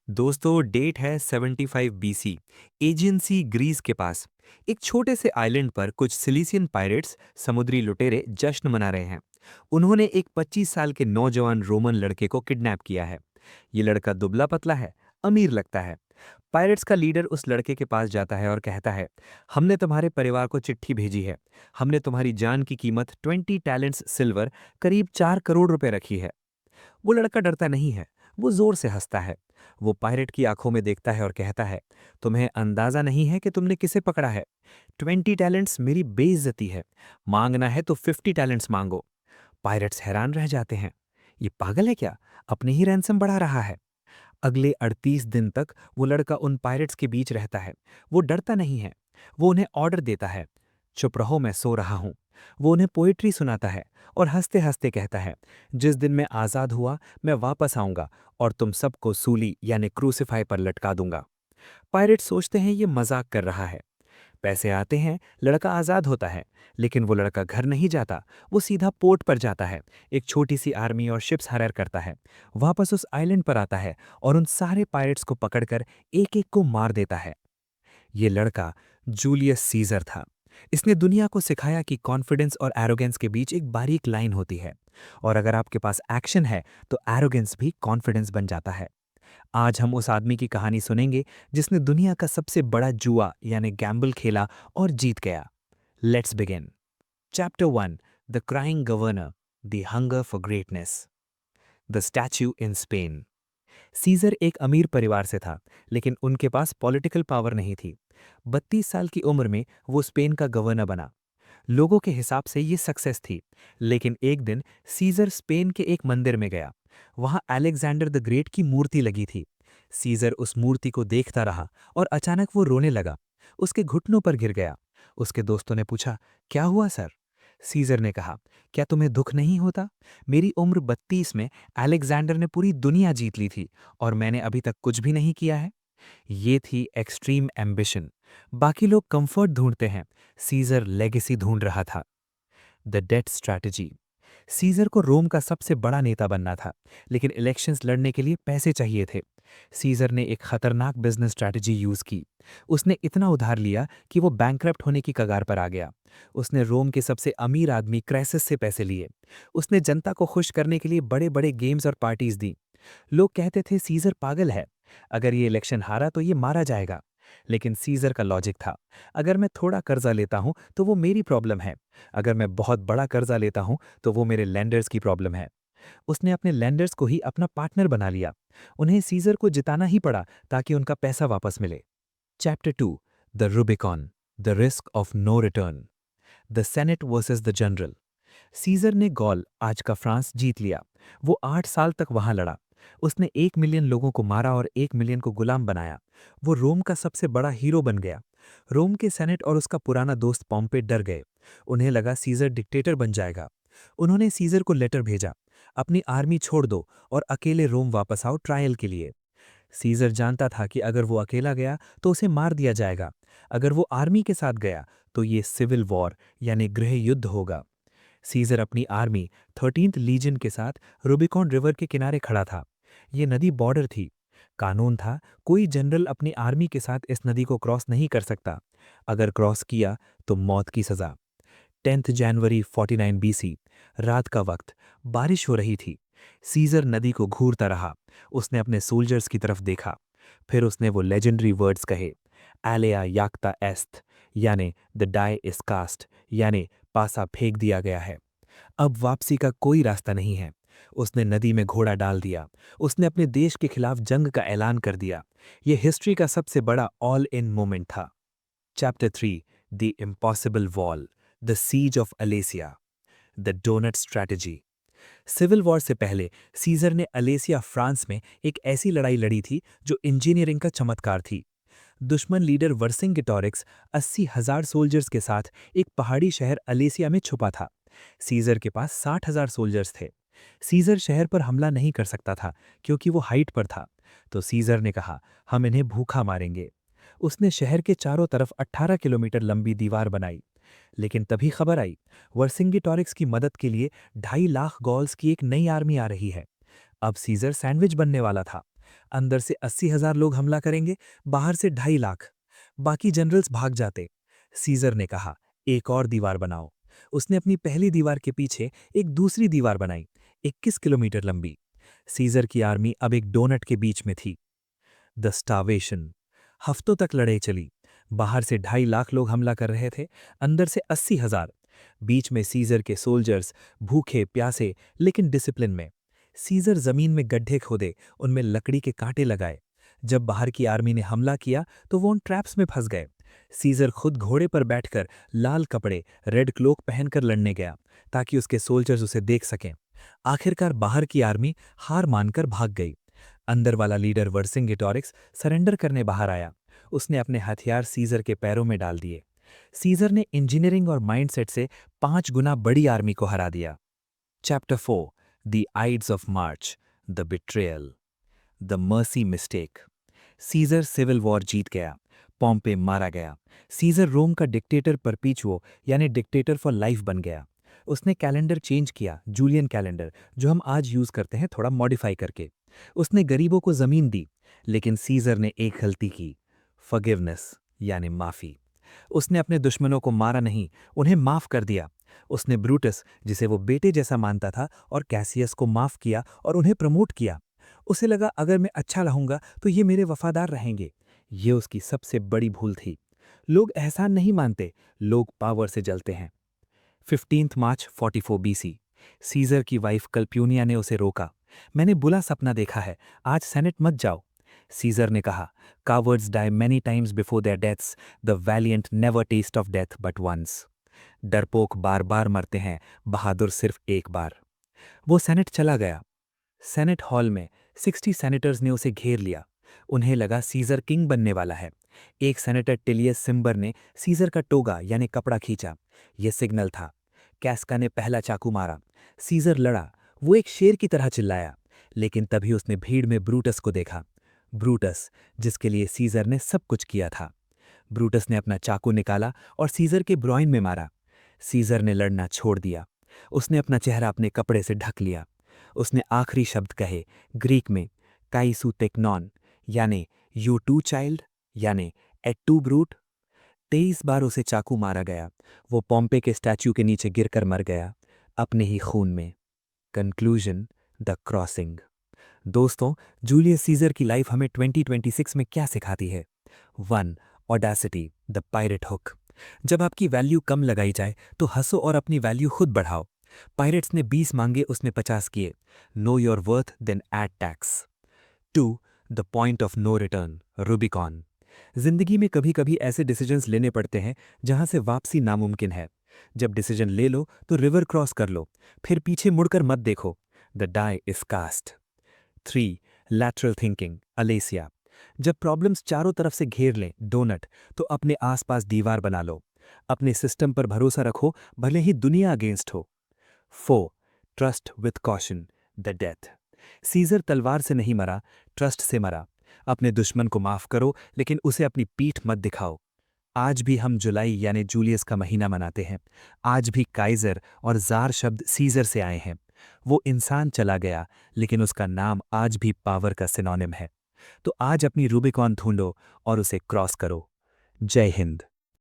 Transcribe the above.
दोस्तों डेट है 75 BC. Aegean सी Greece के पास एक छोटे से आइलैंड पर कुछ सिलिसियन पायरेट्स समुद्री लुटेरे जश्न मना रहे हैं। उन्होंने एक 25 साल के नौजवान रोमन लड़के को किडनैप किया है। ये लड़का दुबला पतला है, अमीर लगता है। पायरेट्स का लीडर उस लड़के के पास जाता है और कहता है, हमने तुम्हारे परिवार को चिट्ठी भेजी है। हमने तुम्हारी जान की कीमत 20 टैलेंट्स सिल्वर, करीब 4 करोड़ रुपए रखी है। वो लड़का डरता नहीं है, वो जोर से हंसता है। वो पायरेट की आंखों में देखता है और कहता है, तुम्हें अंदाजा नहीं है कि तुमने किसे पकड़ा है। 20 टैलेंट्स मेरी बेइज्जती है। मांगना है तो 50 टैलेंट्स मांगो। पायरेट्स हैरान रह जाते हैं। ये पागल है क्या, अपने ही रैंसम बढ़ा रहा है। अगले 38 दिन तक वो लड़का उन पायरेट्स के बीच रहता है। वो डरता नहीं है। वो उन्हें ऑर्डर देता है, चुप रहो मैं सो रहा हूं। वो उन्हें पोएट्री सुनाता है और हंसते हंसते कहता है, जिस दिन मैं आज़ाद हुआ मैं वापस आऊंगा और तुम सबको सूली यानी क्रूसिफाई पर लटका दूंगा। पायरेट्स सोचते हैं ये मजाक कर रहा है। पैसे आते हैं, लड़का आज़ाद होता है। लेकिन वो लड़का घर नहीं जाता। वो सीधा पोर्ट पर जाता है, एक छोटी सी आर्मी और शिप्स हायर करता है। वापस उस आइलैंड पर आता है और उन सारे पायरेट्स को पकड़कर एक एक को मार देता है। ये लड़का जूलियस सीजर था। इसने दुनिया को सिखाया कि कॉन्फिडेंस और एरोगेंस के बीच एक बारीक लाइन होती है। और अगर आपके पास एक्शन है तो एरोगेंस भी कॉन्फिडेंस बन जाता है। आज हम उस आदमी की कहानी सुनेंगे जिसने दुनिया का सबसे बड़ा जुआ यानी गैम्बल खेला और जीत गया। Let's begin. Chapter 1, the crying governor, the hunger for greatness. The statue in Spain. Caesar एक अमीर परिवार से था, लेकिन उनके पास पॉलिटिकल पावर नहीं थी। 32 साल की उम्र में वो स्पेन का गवर्नर बना। लोगों के हिसाब से ये सक्सेस थी। लेकिन एक दिन सीजर स्पेन के एक मंदिर में गया। वहां अलेक्जेंडर द ग्रेट की मूर्ति लगी थी। सीजर उस मूर्ति को देखता रहा और अचानक वो रोने लगा। उसके घुटनों पर गिर गया। उसके दोस्तों ने पूछा, क्या हुआ सर? सीजर ने कहा, क्या तुम्हें दुख नहीं होता? मेरी उम्र 32 में अलेक्जेंडर ने पूरी दुनिया जीत ली थी और मैंने अभी तक कुछ भी नहीं किया है। ये थी एक्सट्रीम एम्बिशन। बाकी लोग कंफर्ट ढूंढते हैं, सीजर लेगेसी ढूंढ रहा था। The death strategy. सीजर को रोम का सबसे बड़ा नेता बनना था, लेकिन इलेक्शंस लड़ने के लिए पैसे चाहिए थे। सीजर ने एक खतरनाक बिजनेस स्ट्रैटेजी यूज की। उसने इतना उधार लिया कि वो बैंकरप्ट होने की कगार पर आ गया। उसने रोम के सबसे अमीर आदमी क्रेसस से पैसे लिए। उसने जनता को खुश करने के लिए बड़े बड़े गेम्स और पार्टीज दी। लोग कहते थे सीजर पागल है, अगर ये इलेक्शन हारा तो ये मारा जाएगा। लेकिन सीजर का लॉजिक था, अगर मैं थोड़ा कर्जा लेता हूं तो वो मेरी प्रॉब्लम है। अगर मैं बहुत बड़ा कर्जा लेता हूं तो वो मेरे लैंडर्स की प्रॉब्लम है। उसने अपने लैंडर्स को ही अपना पार्टनर बना लिया। उन्हें सीजर को जिताना ही पड़ा ताकि उनका पैसा वापस मिले। Chapter 2, the Rubicon, the risk of no return. The Senate versus the general. Caesar ने गॉल, आज का फ्रांस, जीत लिया। वो 8 साल तक वहां लड़ा। उसने 1 मिलियन लोगों को मारा और 1 मिलियन को गुलाम बनाया। वो रोम का सबसे बड़ा हीरो बन गया। रोम के सेनेट और उसका पुराना दोस्त पॉम्पे डर गए। उन्हें लगा सीजर डिक्टेटर बन जाएगा। उन्होंने सीजर को लेटर भेजा, अपनी आर्मी छोड़ दो और अकेले रोम वापस आओ ट्रायल के लिए। सीजर जानता था कि अगर वो अकेला गया तो उसे मार दिया जाएगा। अगर वो आर्मी के साथ गया तो ये सिविल वॉर यानी गृह युद्ध होगा। सीजर अपनी आर्मी 13th लीजन के साथ रूबिकॉन रिवर के किनारे खड़ा था। ये नदी बॉर्डर थी। कानून था, कोई जनरल अपनी आर्मी के साथ इस नदी को क्रॉस नहीं कर सकता। अगर क्रॉस किया तो मौत की सजा। 10th जनवरी 49 बीसी, रात का वक्त, बारिश हो रही थी। सीजर नदी को घूरता रहा। उसने अपने सोल्जर्स की तरफ देखा। फिर उसने वो लेजेंडरी वर्ड्स कहे, एलेया याक्ता एस्त, यानी द डाई इज कास्ट, यानी पासा फेंक दिया गया है। अब वापसी का कोई रास्ता नहीं है। उसने नदी में घोड़ा डाल दिया। उसने अपने देश के खिलाफ जंग का ऐलान कर दिया। यह हिस्ट्री का सबसे बड़ा ऑल इन मोमेंट था। Chapter 3, the impossible wall, the siege of Alesia, the donut strategy. Civil war से पहले सीजर ने अलेसिया फ्रांस में एक ऐसी लड़ाई लड़ी थी जो इंजीनियरिंग का चमत्कार थी। दुश्मन लीडर वर्सिंगेटोरिक्स 80,000 सोल्जर्स के साथ एक पहाड़ी शहर अलेसिया में छुपा था। सीजर के पास 60,000 सोल्जर्स थे। सीजर शहर पर हमला नहीं कर सकता था क्योंकि वो हाइट पर था। तो सीजर ने कहा, हम इन्हें भूखा मारेंगे। उसने शहर के चारों तरफ 18 किलोमीटर लंबी दीवार बनाई। लेकिन तभी खबर आई, वर्सिंगेटोरिक्स की मदद के लिए 2.5 लाख गॉल्स की एक नई आर्मी आ रही है। अब सीजर सैंडविच बनने वाला था। अंदर से 80,000 लोग हमला करेंगे, बाहर से 2.5 लाख। बाकी जनरल्स भाग जाते। सीजर ने कहा, एक और दीवार बनाओ। उसने अपनी पहली दीवार के पीछे एक दूसरी दीवार बनाई, 21 किलोमीटर लंबी। सीजर की आर्मी अब एक डोनट के बीच में थी। The starvation. हफ्तों तक लड़ाई चली। बाहर से 2.5 लाख लोग हमला कर रहे थे, अंदर से 80,000। बीच में सीजर के सोल्जर्स, भूखे प्यासे लेकिन डिसिप्लिन में। सीजर जमीन में गड्ढे खोदे, उनमें लकड़ी के कांटे लगाए। जब बाहर की आर्मी ने हमला किया तो वो उन ट्रैप्स में फंस गए। सीजर खुद घोड़े पर बैठकर लाल कपड़े, रेड क्लोक पहनकर लड़ने गया, ताकि उसके सोल्जर्स उसे देख सकें। आखिरकार बाहर की आर्मी हार मानकर भाग गई। अंदर वाला लीडर वर्सिंगेटोरिक्स सरेंडर करने बाहर आया। उसने अपने हथियार सीजर के पैरों में डाल दिए। सीजर ने इंजीनियरिंग और माइंडसेट से 5 गुना बड़ी आर्मी को हरा दिया। Chapter 4, the Ides of March, the betrayal, the mercy mistake. Caesar civil war जीत गया। पॉम्पे मारा गया। सीजर रोम का डिक्टेटर परपीचुओ यानी डिक्टेटर फॉर लाइफ बन गया। उसने कैलेंडर चेंज किया, जूलियन कैलेंडर, जो हम आज यूज करते हैं थोड़ा मॉडिफाई करके। उसने गरीबों को जमीन दी। लेकिन सीजर ने एक गलती की, फॉरगिवनेस यानी माफी। उसने अपने दुश्मनों को मारा नहीं, उन्हें माफ कर दिया। उसने ब्रूटस, जिसे वो बेटे जैसा मानता था, और कैसियस को माफ किया और उन्हें प्रमोट किया। उसे लगा अगर मैं अच्छा रहूंगा तो ये मेरे वफादार रहेंगे। ये उसकी सबसे बड़ी भूल थी। लोग एहसान नहीं मानते, लोग पावर से जलते हैं। 15 मार्च 44 बीसी। सीजर की वाइफ कल्प्यूनिया ने उसे रोका। मैंने बुरा सपना देखा है, आज सेनेट मत जाओ। सीजर ने कहा, cowards die many times before their deaths, the valiant never taste of death but once. डरपोक बार बार मरते हैं, बहादुर सिर्फ एक बार। वो सेनेट चला गया। सेनेट हॉल में 60 सेनेटर्स ने उसे घेर लिया। उन्हें लगा सीजर किंग बनने वाला है। एक सेनेटर टिलियस सिम्बर ने सीजर का टोगा यानी कपड़ा खींचा। यह सिग्नल था। कैस्का ने पहला चाकू मारा। सीजर लड़ा। वो एक शेर की तरह चिल्लाया। लेकिन तभी उसने भीड़ में ब्रूटस को देखा। ब्रूटस, जिसके लिए सीजर ने सब कुछ किया था। ब्रूटस ने अपना चाकू निकाला और सीजर के ब्रॉइन में मारा। सीजर ने लड़ना छोड़ दिया। उसने अपना चेहरा अपने कपड़े से ढक लिया। उसने आखिरी शब्द कहे, ग्रीक में, काइसू टेक्नॉन, यानी यू टू चाइल्ड, यानी एट टू ब्रूट। 23 बार उसे चाकू मारा गया। वो पॉम्पे के स्टैच्यू के नीचे गिरकर मर गया, अपने ही खून में। Conclusion, the crossing. दोस्तों, जूलियस सीजर की लाइफ हमें 2026 में क्या सिखाती है? 1. Audacity, the pirate hook. जब आपकी वैल्यू कम लगाई जाए तो हंसो और अपनी वैल्यू खुद बढ़ाओ। पायरेट्स ने 20 मांगे, उसने 50 किए। Know your worth then add tax. 2. The point of no return, Rubicon. जिंदगी में कभी कभी ऐसे डिसीजंस लेने पड़ते हैं जहां से वापसी नामुमकिन है। जब डिसीजन ले लो तो रिवर क्रॉस कर लो, फिर पीछे मुड़कर मत देखो। The die is cast. 3. Lateral thinking, Alesia. जब प्रॉब्लम्स चारों तरफ से घेर लें, डोनट, तो अपने आसपास दीवार बना लो। अपने सिस्टम पर भरोसा रखो, भले ही दुनिया अगेंस्ट हो। 4. Trust with caution, the death. Caesar तलवार से नहीं मरा, ट्रस्ट से मरा। अपने दुश्मन को माफ करो, लेकिन उसे अपनी पीठ मत दिखाओ। आज भी हम जुलाई यानी जूलियस का महीना मनाते हैं। आज भी काइजर और जार शब्द सीजर से आए हैं। वो इंसान चला गया, लेकिन उसका नाम आज भी पावर का सिनोनिम है। तो आज अपनी रूबिकॉन ढूंढो और उसे क्रॉस करो। जय हिंद।